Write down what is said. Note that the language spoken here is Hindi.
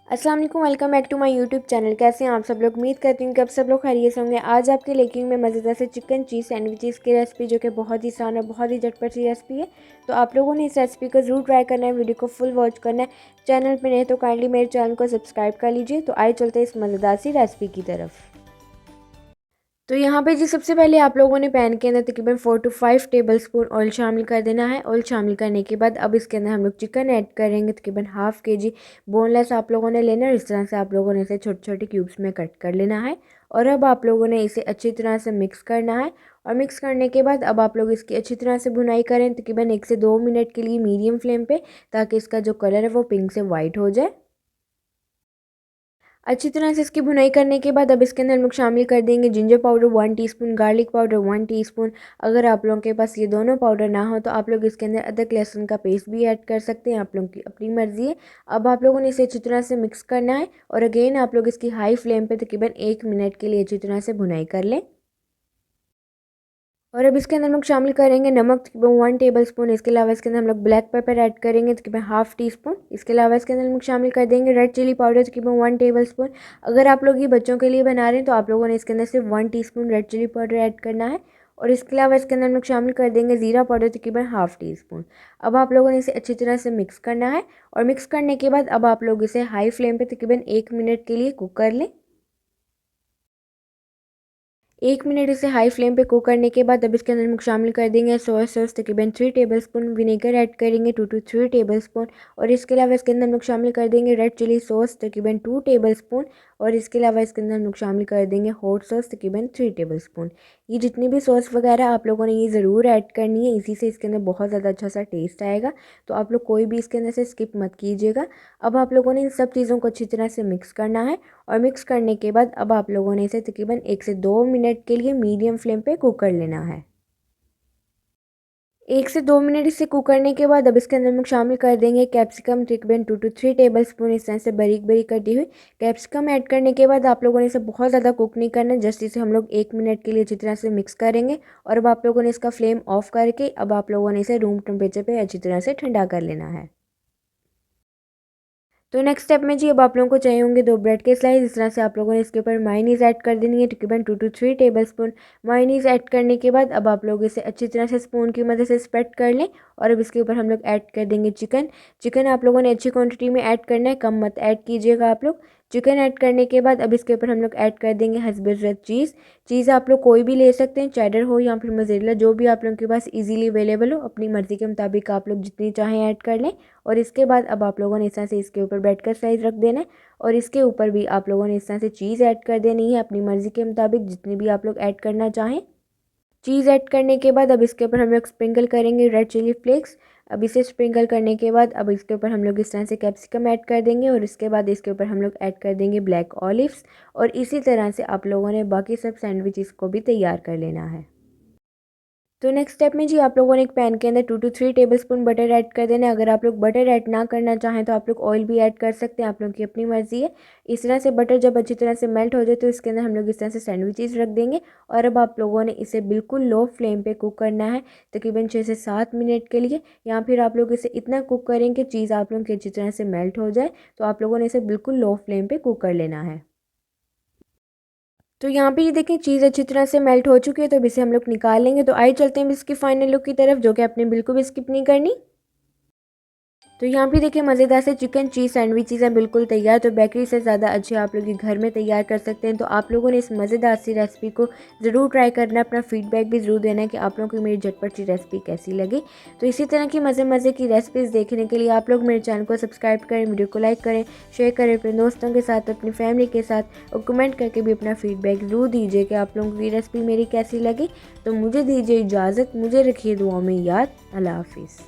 अस्सलाम वालेकुम, welcome back to my YouTube channel. कैसे हैं आप सब लोग? उम्मीद करती हूँ कि आप सब लोग खैरियत से होंगे। आज आपके लेकिन में मज़ेदार से चिकन चीज़ सैंडविचेस की रेसिपी, जो कि बहुत ही आसान और बहुत ही झटपट सी रेसिपी है। तो आप लोगों ने इस रेसिपी को ज़रूर ट्राई करना है, वीडियो को फुल वॉच करना है। चैनल पर नहीं तो काइंडली मेरे चैनल को सब्सक्राइब कर लीजिए। तो आइए चलते हैं इस मज़ेदार सी रेसिपी की तरफ। तो यहाँ पे जी सबसे पहले आप लोगों ने पैन के अंदर तकरीबन 4 to 5 टेबलस्पून ऑयल शामिल कर देना है। ऑयल शामिल करने के बाद अब इसके अंदर हम लोग चिकन ऐड करेंगे, तकरीबन हाफ़ के जी बोनलेस आप लोगों ने लेना है। इस तरह से आप लोगों ने इसे छोटे छोटे क्यूब्स में कट कर लेना है। और अब आप लोगों ने इसे अच्छी तरह से मिक्स करना है। और मिक्स करने के बाद अब आप लोग इसकी अच्छी तरह से भुनाई करें, तकरीबन 1 से 2 मिनट के लिए मीडियम फ्लेम पर, ताकि इसका जो कलर है वो पिंक से वाइट हो जाए। अच्छी तरह से इसकी भुनाई करने के बाद अब इसके अंदर हम लोग शामिल कर देंगे ginger powder 1 teaspoon, garlic powder 1 teaspoon. अगर आप लोगों के पास ये दोनों पाउडर ना हो तो आप लोग इसके अंदर अदरक लहसुन का पेस्ट भी ऐड कर सकते हैं, आप लोगों की अपनी मर्ज़ी है। अब आप लोगों ने इसे अच्छी तरह से मिक्स करना है और अगेन आप लोग इसकी हाई फ्लेम पर तकरीबन 1 मिनट के लिए अच्छी तरह से भुनाई कर लें। और अब इसके अंदर हम लोग शामिल करेंगे नमक तकरीबन 1 टेबलस्पून। इसके अलावा इसके अंदर हम लोग ब्लैक पेपर ऐड करेंगे तकरीबन हाफ़ टी स्पून। इसके अलावा इसके अंदर हम लोग शामिल कर देंगे रेड चिली पाउडर तकरीबन 1 टेबलस्पून। अगर आप लोग ये बच्चों के लिए बना रहे हैं तो आप लोगों ने इसके अंदर सिर्फ 1 teaspoon red chilli powder add करना है। और इसके अलावा इसके अंदर हम लोग शामिल कर देंगे ज़ीरा पाउडर तकरीबन हाफ़ टी स्पून। अब आप लोगों ने इसे अच्छी तरह से मिक्स करना है। और मिक्स करने के बाद अब आप लोग इसे हाई फ्लेम पर तकरीबन 1 मिनट के लिए कुक कर लें। 1 मिनट इसे हाई फ्लेम पे कुक करने के बाद अब इसके अंदर हम शामिल कर देंगे सोया सॉस तकरीबन 3 टेबलस्पून, विनेगर ऐड करेंगे 2 to 3 टेबलस्पून। और इसके अलावा इसके अंदर हम लोग शामिल कर देंगे रेड चिली सॉस तकरीबन 2 टेबलस्पून। और इसके अलावा इसके अंदर हम लोग शामिल कर देंगे हॉट सॉस तकरीबन 3 टेबलस्पून। ये जितनी भी सॉस वगैरह आप लोगों ने ये ज़रूर ऐड करनी है, इसी से इसके अंदर बहुत ज़्यादा अच्छा सा टेस्ट आएगा। तो आप लोग कोई भी इसके अंदर से स्किप मत कीजिएगा। अब आप लोगों ने इन सब चीज़ों को अच्छी तरह से मिक्स करना है। और मिक्स करने के बाद अब आप लोगों ने इसे तकरीबन 1 से 2 मिनट के लिए मीडियम फ्लेम पे कुक कर लेना है। 1 से 2 मिनट इसे कुक करने के बाद अब इसके अंदर हम लोग शामिल कर देंगे कैप्सिकम तकरीबन 2 to 3 टेबलस्पून। इस तरह से बारीक बारीक कटी हुई कैप्सिकम ऐड करने के बाद आप लोगों ने इसे बहुत ज़्यादा कुक नहीं करना, जस्ट इसे हम लोग 1 मिनट के लिए अच्छी तरह से मिक्स करेंगे। और अब आप लोगों ने इसका फ्लेम ऑफ करके अब आप लोगों ने इसे रूम टेम्परेचर पे अच्छी तरह से ठंडा कर लेना है। तो नेक्स्ट स्टेप में जी अब आप लोगों को चाहिए होंगे 2 ब्रेड के स्लाइस। इस तरह से आप लोगों ने इसके ऊपर मायोनीज़ ऐड कर देनी है तकरीबन 2 to 3 टेबलस्पून। मायोनीज़ ऐड करने के बाद अब आप लोग इसे अच्छी तरह से स्पून की मदद से स्प्रेड कर लें। और अब इसके ऊपर हम लोग ऐड कर देंगे चिकन। चिकन आप लोगों ने अच्छी क्वांटिटी में ऐड करना है, कम मत ऐड कीजिएगा आप लोग। चिकन ऐड करने के बाद अब इसके ऊपर हम लोग ऐड कर देंगे हस्बे ज़रूरत चीज़। चीज़ आप लोग कोई भी ले सकते हैं, चेडर हो या फिर मोज़रेला, जो भी आप लोगों के पास इजीली अवेलेबल हो, अपनी मर्ज़ी के मुताबिक आप लोग जितनी चाहें ऐड कर लें। और इसके बाद अब आप लोगों ने इस तरह से इसके ऊपर ब्रेड का स्लाइस रख देना है। और इसके ऊपर भी आप लोगों ने इस तरह से चीज़ ऐड कर देनी है अपनी मर्ज़ी के मुताबिक, जितनी भी आप लोग ऐड करना चाहें। चीज़ ऐड करने के बाद अब इसके ऊपर हम लोग स्प्रिंकल करेंगे रेड चिली फ्लेक्स। अब इसे स्प्रिंकल करने के बाद अब इसके ऊपर हम लोग इस तरह से कैप्सिकम ऐड कर देंगे। और इसके बाद इसके ऊपर हम लोग ऐड कर देंगे ब्लैक ऑलिव्स। और इसी तरह से आप लोगों ने बाकी सब सैंडविचेस को भी तैयार कर लेना है। तो नेक्स्ट स्टेप में जी आप लोगों ने एक पैन के अंदर 2 to 3 टेबलस्पून बटर ऐड कर देना है। अगर आप लोग बटर ऐड ना करना चाहें तो आप लोग ऑयल भी ऐड कर सकते हैं, आप लोगों की अपनी मर्ज़ी है। इस तरह से बटर जब अच्छी तरह से मेल्ट हो जाए तो इसके अंदर हम लोग इस तरह से सैंडविचेस रख देंगे। और अब आप लोगों ने इसे बिल्कुल लो फ्लेम पे कुक करना है तकरीबन 6 से 7 मिनट के लिए। या फिर आप लोग इसे इतना कुक करें कि चीज़ आप लोगों की अच्छी तरह से मेल्ट हो जाए। तो आप लोगों ने इसे बिल्कुल लो फ्लेम पर कुक कर लेना है। तो यहाँ पे ये देखें चीज़ अच्छी तरह से मेल्ट हो चुकी है, तो अब इसे हम लोग निकाल लेंगे। तो आइए चलते हैं इसकी फाइनल लुक की तरफ, जो कि आपने बिल्कुल भी स्किप नहीं करनी। तो यहाँ पे देखिए मज़ेदार से चिकन चीज़ सैंडविचेस हैं बिल्कुल तैयार। तो बेकरी से ज़्यादा अच्छे आप लोग ये घर में तैयार कर सकते हैं। तो आप लोगों ने इस मज़ेदार सी रेसिपी को ज़रूर ट्राई करना, अपना फीडबैक भी ज़रूर देना है कि आप लोगों को मेरी झटपट सी रेसिपी कैसी लगी। तो इसी तरह की मज़े मज़े की रेसिपीज़ देखने के लिए आप लोग मेरे चैनल को सब्सक्राइब करें, वीडियो को लाइक करें, शेयर करें अपने दोस्तों के साथ, अपनी फैमिली के साथ। और कमेंट करके भी अपना फीडबैक ज़रूर दीजिए कि आप लोगों को ये रेसिपी मेरी कैसी लगी। तो मुझे दीजिए इजाज़त, मुझे रखिए दुआ में याद। अल्लाह हाफिज़।